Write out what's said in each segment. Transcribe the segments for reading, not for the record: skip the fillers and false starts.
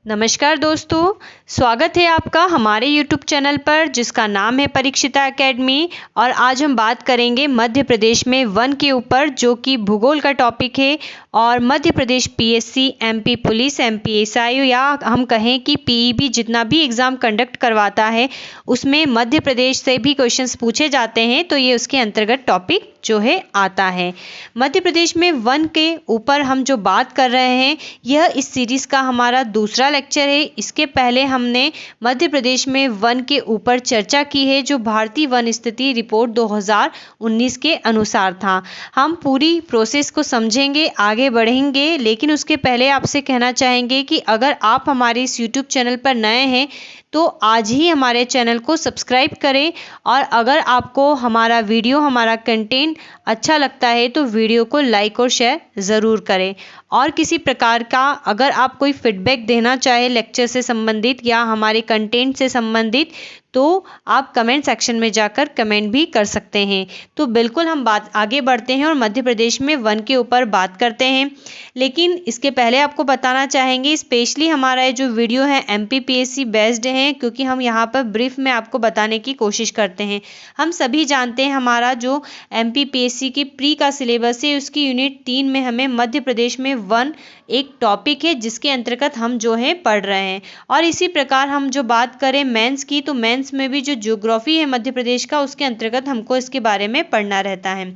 नमस्कार दोस्तों, स्वागत है आपका हमारे YouTube चैनल पर जिसका नाम है परीक्षिता एकेडमी। और आज हम बात करेंगे मध्य प्रदेश में वन के ऊपर, जो कि भूगोल का टॉपिक है। और Madhya Pradesh PSC, MP police, MP SI या हम कहें कि पीईबी जितना भी एग्ज़ाम कंडक्ट करवाता है उसमें मध्य प्रदेश से भी क्वेश्चंस पूछे जाते हैं, तो ये उसके अंतर्गत टॉपिक जो है आता है। मध्य प्रदेश में वन के ऊपर हम जो बात कर रहे हैं, यह इस सीरीज़ का हमारा दूसरा लेक्चर है। इसके पहले हमने मध्य प्रदेश में वन के ऊपर चर्चा की है, जो भारतीय वन स्थिति रिपोर्ट 2019 के अनुसार था। हम पूरी प्रोसेस को समझेंगे, आगे बढ़ेंगे, लेकिन उसके पहले आपसे कहना चाहेंगे कि अगर आप हमारे इस यूट्यूब चैनल पर नए हैं तो आज ही हमारे चैनल को सब्सक्राइब करें। और अगर आपको हमारा वीडियो, हमारा कंटेंट अच्छा लगता है तो वीडियो को लाइक और शेयर ज़रूर करें। और किसी प्रकार का अगर आप कोई फीडबैक देना चाहे लेक्चर से संबंधित या हमारे कंटेंट से संबंधित, तो आप कमेंट सेक्शन में जाकर कमेंट भी कर सकते हैं। तो बिल्कुल हम बात आगे बढ़ते हैं और मध्य प्रदेश में वन के ऊपर बात करते हैं। लेकिन इसके पहले आपको बताना चाहेंगे, स्पेशली हमारा ये जो वीडियो है एमपीपीएससी बेस्ड है, क्योंकि हम यहाँ पर ब्रीफ में आपको बताने की कोशिश करते हैं। हम सभी जानते हैं हमारा जो एमपीपीएससी की प्री का सिलेबस है, उसकी यूनिट 3 में हमें मध्य प्रदेश में वन एक टॉपिक है जिसके अंतर्गत हम जो है पढ़ रहे हैं। और इसी प्रकार हम जो बात करें मेंस की, तो मेंस में भी जो ज्योग्राफी है मध्य प्रदेश का, उसके अंतर्गत हमको इसके बारे में पढ़ना रहता है।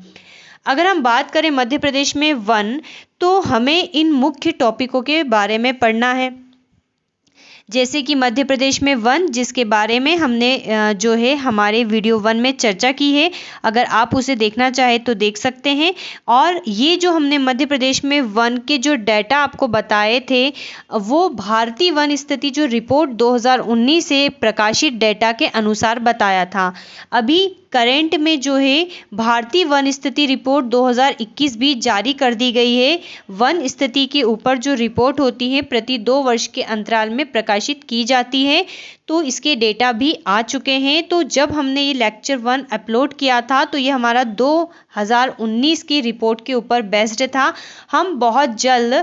अगर हम बात करें मध्य प्रदेश में वन, तो हमें इन मुख्य टॉपिकों के बारे में पढ़ना है, जैसे कि मध्य प्रदेश में वन, जिसके बारे में हमने जो है हमारे वीडियो 1 में चर्चा की है। अगर आप उसे देखना चाहें तो देख सकते हैं। और ये जो हमने मध्य प्रदेश में वन के जो डाटा आपको बताए थे, वो भारतीय वन स्थिति जो रिपोर्ट 2019 से प्रकाशित डाटा के अनुसार बताया था। अभी करेंट में जो है भारतीय वन स्थिति रिपोर्ट 2021 भी जारी कर दी गई है। वन स्थिति के ऊपर जो रिपोर्ट होती है प्रति 2 वर्ष के अंतराल में प्रकाशित की जाती है, तो इसके डेटा भी आ चुके हैं। तो जब हमने ये लेक्चर 1 अपलोड किया था तो ये हमारा 2019 की रिपोर्ट के ऊपर बेस्ड था। हम बहुत जल्द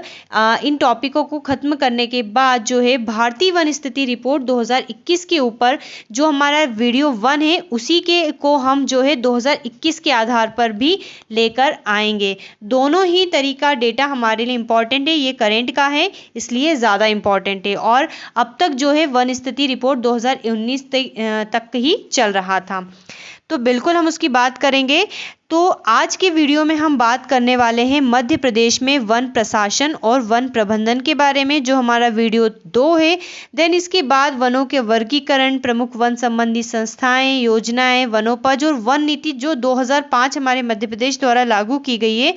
इन टॉपिकों को ख़त्म करने के बाद जो है भारतीय वन स्थिति रिपोर्ट 2021 के ऊपर जो हमारा वीडियो 1 है, उसी के को हम जो है 2021 के आधार पर भी लेकर आएंगे। दोनों ही तरीका डेटा हमारे लिए इम्पॉर्टेंट है। ये करेंट का है इसलिए ज़्यादा इम्पॉर्टेंट है, और अब तक जो है वन स्थिति रिपोर्ट 2019 तक ही चल रहा था, तो बिल्कुल हम उसकी बात करेंगे। तो आज के वीडियो में हम बात करने वाले हैं मध्य प्रदेश में वन प्रशासन और वन प्रबंधन के बारे में, जो हमारा वीडियो 2 है। देन इसके बाद वनों के वर्गीकरण, प्रमुख वन संबंधी संस्थाएं, योजनाएं, वनोपज और वन नीति जो 2005 हमारे मध्य प्रदेश द्वारा लागू की गई है।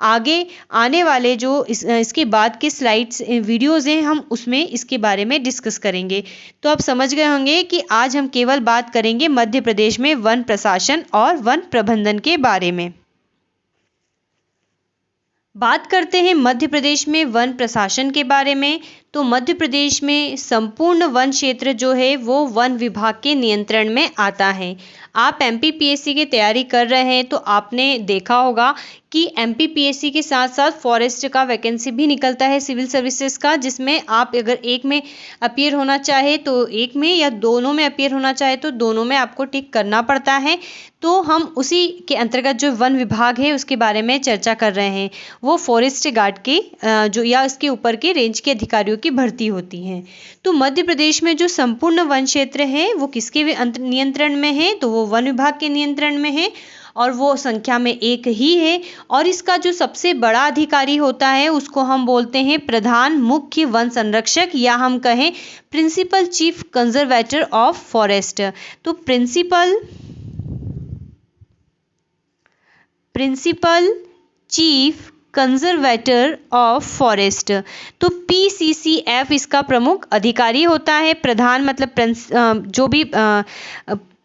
आगे आने वाले जो इसके बाद के स्लाइड्स वीडियोज़ हैं, हम उसमें इसके बारे में डिस्कस करेंगे। तो आप समझ गए होंगे कि आज हम केवल बात करेंगे मध्य प्रदेश में वन प्रशासन और वन प्रबंधन के बारे में। बात करते हैं मध्य प्रदेश में वन प्रशासन के बारे में। तो मध्य प्रदेश में संपूर्ण वन क्षेत्र जो है वो वन विभाग के नियंत्रण में आता है। आप एमपीपीएससी की तैयारी कर रहे हैं तो आपने देखा होगा कि एमपीपीएससी के साथ साथ फॉरेस्ट का वैकेंसी भी निकलता है सिविल सर्विसेज का, जिसमें आप अगर एक में अपीयर होना चाहे तो एक में, या दोनों में अपीयर होना चाहे तो दोनों में आपको टिक करना पड़ता है। तो हम उसी के अंतर्गत जो वन विभाग है उसके बारे में चर्चा कर रहे हैं। वो फॉरेस्ट गार्ड के जो या इसके ऊपर के रेंज के अधिकारियों की भर्ती होती है। तो मध्य प्रदेश में जो संपूर्ण वन क्षेत्र है वो किसके नियंत्रण में है, तो वो वन विभाग के नियंत्रण में है, और वो संख्या में एक ही है। और इसका जो सबसे बड़ा अधिकारी होता है उसको हम बोलते हैं प्रधान मुख्य वन संरक्षक, या हम कहें principal chief conservator of forest. तो principal chief conservator of forest, तो पीसीसीएफ इसका प्रमुख अधिकारी होता है। प्रधान मतलब जो भी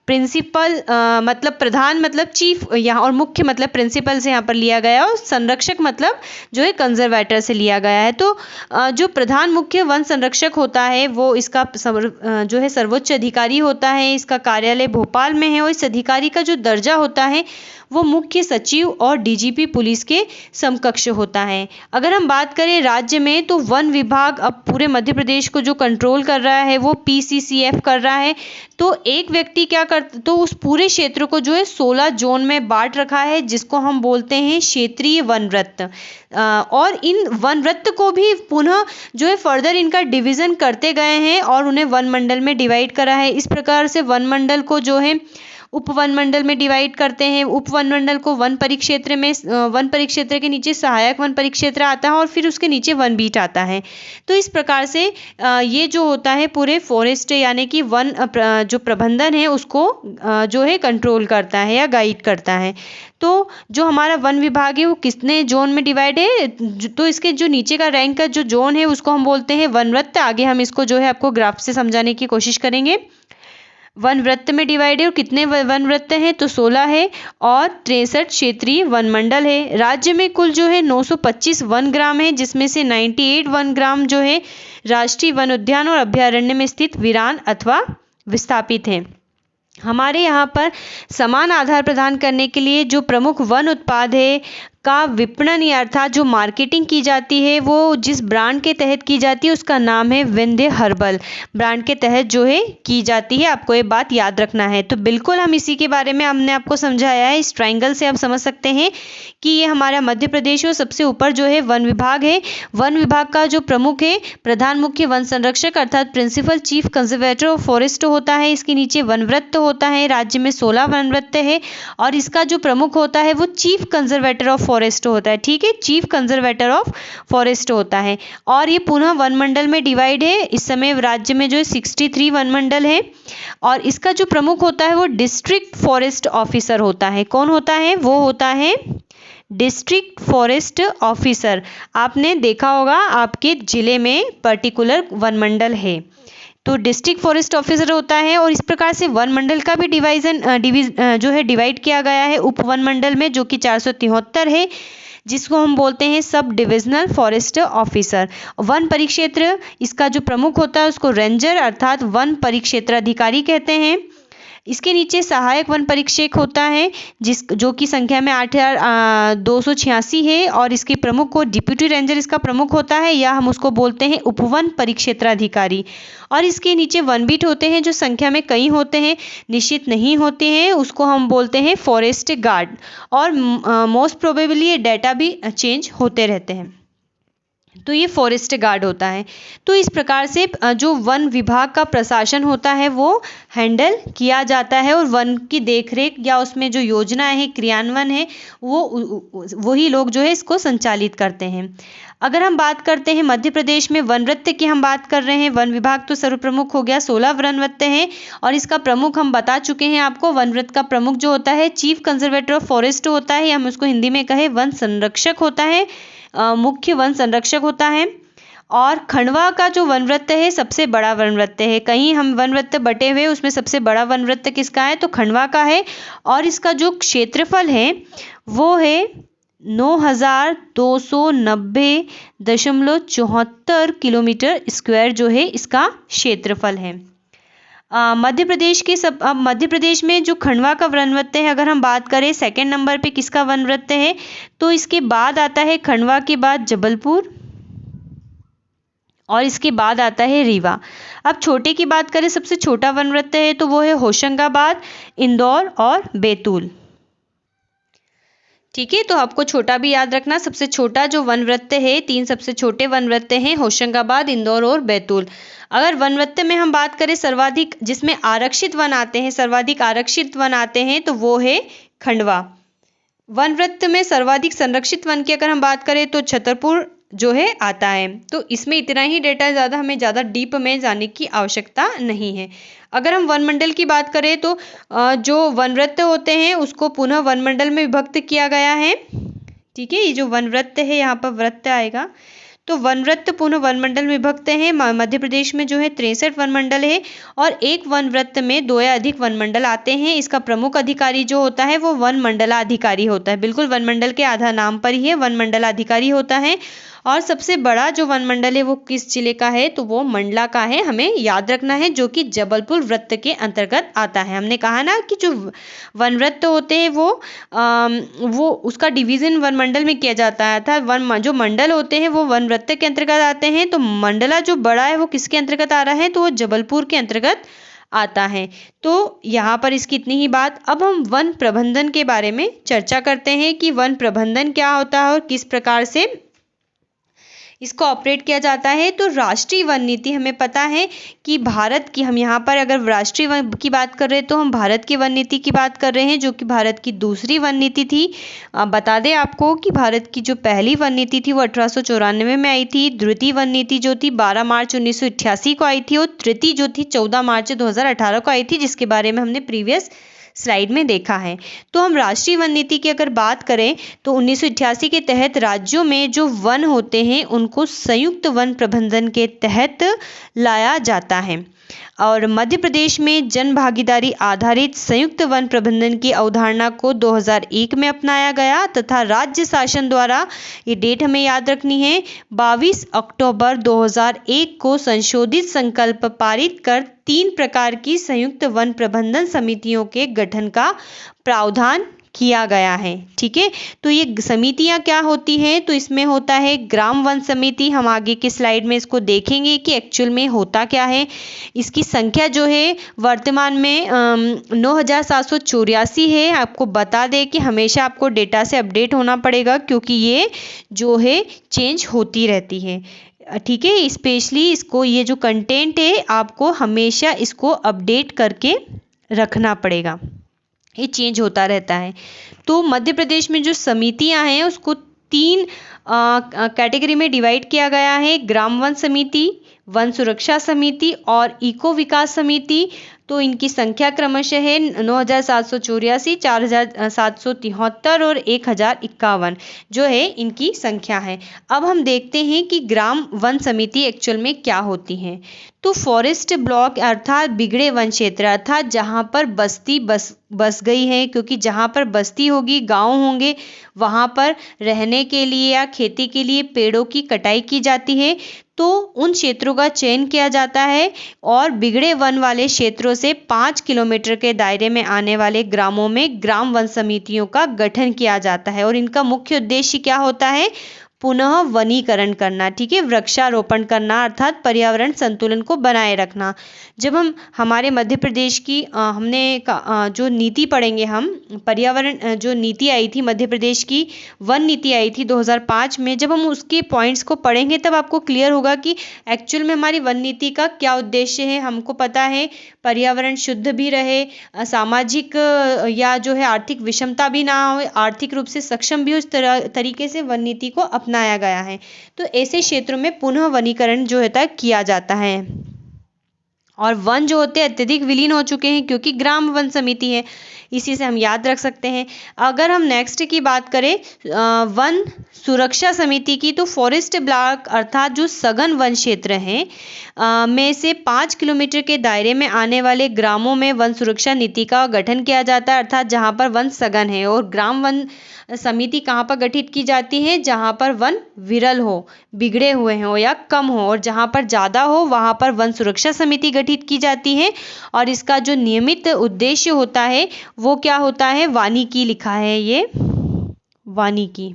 प्रिंसिपल मतलब प्रधान मतलब चीफ यहाँ, और मुख्य मतलब प्रिंसिपल से यहाँ पर लिया गया, और संरक्षक मतलब जो है कंजर्वेटर से लिया गया है। तो जो प्रधान मुख्य वन संरक्षक होता है वो इसका जो है सर्वोच्च अधिकारी होता है। इसका कार्यालय भोपाल में है, और इस अधिकारी का जो दर्जा होता है वो मुख्य सचिव और डीजीपी पुलिस के समकक्ष होता है। अगर हम बात करें राज्य में, तो वन विभाग अब पूरे मध्य प्रदेश को जो कंट्रोल कर रहा है वो पीसीसीएफ कर रहा है। तो एक व्यक्ति क्या करता, तो उस पूरे क्षेत्र को जो है 16 जोन में बांट रखा है, जिसको हम बोलते हैं क्षेत्रीय वन वृत्त। और इन वन वृत्त को भी पुनः जो है फर्दर इनका डिवीजन करते गए हैं और उन्हें वन मंडल में डिवाइड करा है। इस प्रकार से वन मंडल को जो है उप वन मंडल में डिवाइड करते हैं। उप वन मंडल को वन परिक्षेत्र में, वन परिक्षेत्र के नीचे सहायक वन परिक्षेत्र आता है, और फिर उसके नीचे वन बीट आता है। तो इस प्रकार से ये जो होता है पूरे फॉरेस्ट यानी कि वन जो प्रबंधन है उसको जो है कंट्रोल करता है या गाइड करता है। तो जो हमारा वन विभाग है वो कितने जोन में डिवाइड है, तो इसके जो नीचे का रैंक का जो जोन है उसको हम बोलते हैं वन वृत्त। आगे हम इसको जो है आपको ग्राफ से समझाने की कोशिश करेंगे। वन वृत्त में डिवाइड है, और कितने वन वृत्त हैं, तो 16 है, और 63 क्षेत्रीय वन मंडल है। राज्य में कुल जो है 925 वन ग्राम है, जिसमें से 98 वन ग्राम जो है राष्ट्रीय वन उद्यान और अभ्यारण्य में स्थित वीरान अथवा विस्थापित हैं। हमारे यहाँ पर समान आधार प्रदान करने के लिए जो प्रमुख वन उत्पाद है का विपणन या अर्थात जो मार्केटिंग की जाती है वो जिस ब्रांड के तहत की जाती है उसका नाम है विंध्य हर्बल ब्रांड के तहत जो है की जाती है। आपको ये बात याद रखना है। तो बिल्कुल हम इसी के बारे में हमने आपको समझाया है। इस ट्रायंगल से आप समझ सकते हैं कि ये हमारा मध्य प्रदेश है। सबसे ऊपर जो है वन विभाग है। वन विभाग का जो प्रमुख है प्रधान मुख्य वन संरक्षक अर्थात principal chief conservator of forest होता है। इसके नीचे वन वृत्त होता है। राज्य में 16 वन वृत्त है, और इसका जो प्रमुख होता है वो चीफ कंजर्वेटर ऑफ फॉरेस्ट होता है। ठीक है, चीफ कंजर्वेटर ऑफ फॉरेस्ट होता है। और ये पुनः वन मंडल में डिवाइड है। इस समय राज्य में जो है 63 वन मंडल है, और इसका जो प्रमुख होता है वो डिस्ट्रिक्ट फॉरेस्ट ऑफिसर होता है। कौन होता है? वो होता है डिस्ट्रिक्ट फॉरेस्ट ऑफिसर। आपने देखा होगा आपके जिले में पर्टिकुलर वन मंडल है तो डिस्ट्रिक्ट फॉरेस्ट ऑफिसर होता है। और इस प्रकार से वन मंडल का भी जो है डिवाइड किया गया है उप वन मंडल में, जो कि 473 है, जिसको हम बोलते हैं sub divisional forest officer. One परिक्षेत्र इसका जो प्रमुख होता है उसको रेंजर अर्थात वन परिक्षेत्र अधिकारी कहते हैं। इसके नीचे सहायक वन परीक्षक होता है जो कि संख्या में 8286 है, और इसके प्रमुख को डिप्यूटी रेंजर इसका प्रमुख होता है, या हम उसको बोलते हैं उपवन परिक्षेत्राधिकारी। और इसके नीचे वन बीट होते हैं जो संख्या में कई होते हैं, निश्चित नहीं होते हैं, उसको हम बोलते हैं फॉरेस्ट गार्ड। और मोस्ट प्रोबेबली ये डाटा भी चेंज होते रहते हैं, तो ये फॉरेस्ट गार्ड होता है। तो इस प्रकार से जो वन विभाग का प्रशासन होता है वो हैंडल किया जाता है, और वन की देखरेख या उसमें जो योजनाएं है क्रियान्वयन है वही लोग जो है इसको संचालित करते हैं। अगर हम बात करते हैं मध्य प्रदेश में वन वृत्त की हम बात कर रहे हैं। वन विभाग तो सर्वप्रमुख हो गया, 16 वन वृत्त हैं, और इसका प्रमुख हम बता चुके हैं आपको। वन वृत्त का प्रमुख जो होता है चीफ कंजर्वेटर ऑफ फॉरेस्ट होता है, हम उसको हिंदी में कहे वन संरक्षक होता है, मुख्य वन संरक्षक होता है। और खंडवा का जो वन वृत्त है सबसे बड़ा वन वृत्त है। कहीं हम वन वृत्त बटे हुए उसमें सबसे बड़ा वन वृत्त किसका है? तो खंडवा का है, और इसका जो क्षेत्रफल है वो है 9290.74 किलोमीटर स्क्वायर जो है इसका क्षेत्रफल है। मध्य प्रदेश में जो खंडवा का वन वृत्त है, अगर हम बात करें सेकंड नंबर पे किसका वन वृत्त है, तो इसके बाद आता है खंडवा के बाद जबलपुर, और इसके बाद आता है रीवा। अब छोटे की बात करें, सबसे छोटा वन वृत्त है तो वो है होशंगाबाद, इंदौर और बैतूल। ठीक है, तो आपको छोटा भी याद रखना। सबसे छोटा जो वन वृत्त है, 3 सबसे छोटे वन वृत्त हैं होशंगाबाद, इंदौर और बैतूल। अगर वन वृत्त में हम बात करें सर्वाधिक जिसमें आरक्षित वन आते हैं, सर्वाधिक आरक्षित वन आते हैं तो वो है खंडवा। वन वृत्त में सर्वाधिक संरक्षित वन की अगर हम बात करें तो छतरपुर जो है आता है। तो इसमें इतना ही डेटा, हमें ज़्यादा डीप में जाने की आवश्यकता नहीं है। अगर हम वन मंडल की बात करें तो जो वन वृत्त होते हैं उसको पुनः वन मंडल में विभक्त किया गया है। ठीक है, ये जो वन वृत्त है यहाँ पर वृत्त आएगा, तो वनवृत्त पुनः वनमंडल में विभक्त हैं। मध्य प्रदेश में जो है 63 वनमंडल है और एक वनवृत्त में 2 या अधिक वनमंडल आते हैं। इसका प्रमुख अधिकारी जो होता है वो वन मंडलाधिकारी होता है। बिल्कुल वनमंडल के आधार नाम पर ही है, वन मंडलाधिकारी होता है। और सबसे बड़ा जो वनमंडल है वो किस जिले का है, तो वो मंडला का है, हमें याद रखना है, जो कि जबलपुर वृत्त के अंतर्गत आता है। हमने कहा ना कि जो वनवृत्त होते हैं वो उसका डिवीजन वनमंडल में किया जाता है, अर्थात जो मंडल होते हैं वो वनवृत्त के अंतर्गत आते हैं। तो मंडला जो बड़ा है वो किसके अंतर्गत आ रहा है, तो वो जबलपुर के अंतर्गत आता है। तो यहाँ पर इसकी इतनी ही बात। अब हम वन प्रबंधन के बारे में चर्चा करते हैं कि वन प्रबंधन क्या होता है और किस प्रकार से इसको ऑपरेट किया जाता है। तो राष्ट्रीय वन नीति, हमें पता है कि भारत की, हम यहाँ पर अगर राष्ट्रीय वन की बात कर रहे हैं तो हम भारत की वन नीति की बात कर रहे हैं, जो कि भारत की दूसरी वन नीति थी। बता दें आपको कि भारत की जो पहली वन नीति थी वो 1894 में आई थी। द्वितीय वन नीति जो थी 12 मार्च 1988 को आई थी और तृतीय जो थी 14 मार्च 2018 को आई थी, जिसके बारे में हमने प्रीवियस स्लाइड में देखा है। तो हम राष्ट्रीय वन नीति की अगर बात करें तो 1988 के तहत राज्यों में जो वन होते हैं उनको संयुक्त वन प्रबंधन के तहत लाया जाता है। और मध्य प्रदेश में जन भागीदारी आधारित संयुक्त वन प्रबंधन की अवधारणा को 2001 में अपनाया गया तथा राज्य शासन द्वारा, ये डेट हमें याद रखनी है, 22 अक्टूबर 2001 को संशोधित संकल्प पारित कर 3 प्रकार की संयुक्त वन प्रबंधन समितियों के गठन का प्रावधान किया गया है। ठीक है, तो ये समितियां क्या होती हैं, तो इसमें होता है ग्राम वन समिति। हम आगे की स्लाइड में इसको देखेंगे कि एक्चुअल में होता क्या है। इसकी संख्या जो है वर्तमान में 9784 है। आपको बता दें कि हमेशा आपको डेटा से अपडेट होना पड़ेगा, क्योंकि ये जो है चेंज होती रहती है। ठीक है, स्पेशली इसको, ये जो कंटेंट है आपको हमेशा इसको अपडेट करके रखना पड़ेगा, ये चेंज होता रहता है। तो मध्य प्रदेश में जो समितियां हैं उसको 3 कैटेगरी में डिवाइड किया गया है, ग्राम वन समिति, वन सुरक्षा समिति और इको विकास समिति। तो इनकी संख्या क्रमशः है 9784, 4773 और 1051 जो है इनकी संख्या है। अब हम देखते हैं कि ग्राम वन समिति एक्चुअल में क्या होती हैं। तो फॉरेस्ट ब्लॉक अर्थात बिगड़े वन क्षेत्र, अर्थात जहाँ पर बस्ती बस गई है, क्योंकि जहाँ पर बस्ती होगी, गांव होंगे, वहाँ पर रहने के लिए या खेती के लिए पेड़ों की कटाई की जाती है। तो उन क्षेत्रों का चयन किया जाता है और बिगड़े वन वाले क्षेत्रों से 5 किलोमीटर के दायरे में आने वाले ग्रामों में ग्राम वन समितियों का गठन किया जाता है। और इनका मुख्य उद्देश्य क्या होता है, पुनः वनीकरण करना। ठीक है, वृक्षारोपण करना, अर्थात पर्यावरण संतुलन को बनाए रखना। जब हम हमारे मध्य प्रदेश की हमने जो नीति पढ़ेंगे, हम पर्यावरण जो नीति आई थी मध्य प्रदेश की, वन नीति आई थी 2005 में, जब हम उसके पॉइंट्स को पढ़ेंगे तब आपको क्लियर होगा कि एक्चुअल में हमारी वन नीति का क्या उद्देश्य है। हमको पता है पर्यावरण शुद्ध भी रहे, सामाजिक या जो है आर्थिक विषमता भी ना हो, आर्थिक रूप से सक्षम भी, उस तरीके से वन नीति को अपनाया गया है। तो ऐसे क्षेत्रों में पुनः वनीकरण जो होता है किया जाता है। और वन जो होते हैं अत्यधिक विलीन हो चुके हैं, क्योंकि ग्राम वन समिति है, इसी से हम याद रख सकते हैं। अगर हम नेक्स्ट की बात करें वन सुरक्षा समिति की, तो फॉरेस्ट ब्लॉक अर्थात जो सघन वन क्षेत्र हैं में से 5 किलोमीटर के दायरे में आने वाले ग्रामों में वन सुरक्षा नीति का गठन किया जाता है, अर्थात जहाँ पर वन सघन है। और ग्राम वन समिति कहाँ पर गठित की जाती है, जहाँ पर वन विरल हो, बिगड़े हुए हो या कम हो, और जहाँ पर ज़्यादा हो वहाँ पर वन सुरक्षा समिति गठित की जाती है। और इसका जो नियमित उद्देश्य होता है वो क्या होता है, वानिकी लिखा है, ये वानिकी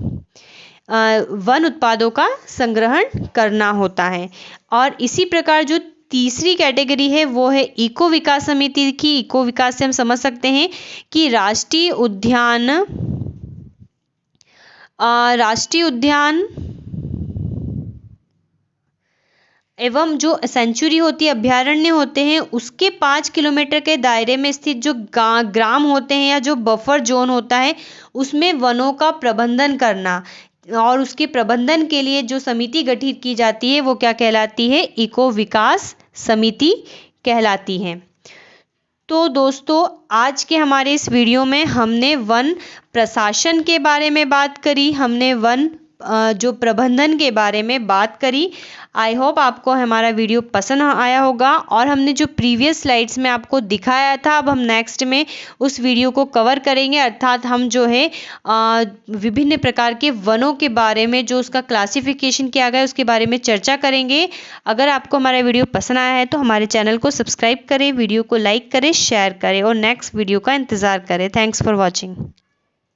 वन उत्पादों का संग्रहण करना होता है। और इसी प्रकार जो तीसरी कैटेगरी है वो है इको विकास समिति की। इको विकास से हम समझ सकते हैं कि राष्ट्रीय उद्यान एवं जो सेंचुरी होती है, अभ्यारण्य होते हैं, उसके 5 किलोमीटर के दायरे में स्थित जो ग्राम होते हैं या जो बफर जोन होता है उसमें वनों का प्रबंधन करना। और उसके प्रबंधन के लिए जो समिति गठित की जाती है वो क्या कहलाती है, इको विकास समिति कहलाती है। तो दोस्तों आज के हमारे इस वीडियो में हमने वन प्रशासन के बारे में बात करी, हमने वन जो प्रबंधन के बारे में बात करी। आई होप आपको हमारा वीडियो पसंद आया होगा और हमने जो प्रीवियस स्लाइड्स में आपको दिखाया था, अब हम नेक्स्ट में उस वीडियो को कवर करेंगे, अर्थात हम जो है विभिन्न प्रकार के वनों के बारे में, जो उसका क्लासिफिकेशन किया गया है उसके बारे में चर्चा करेंगे। अगर आपको हमारा वीडियो पसंद आया है तो हमारे चैनल को सब्सक्राइब करें, वीडियो को लाइक करें, शेयर करें और नेक्स्ट वीडियो का इंतज़ार करें। Thanks for watching.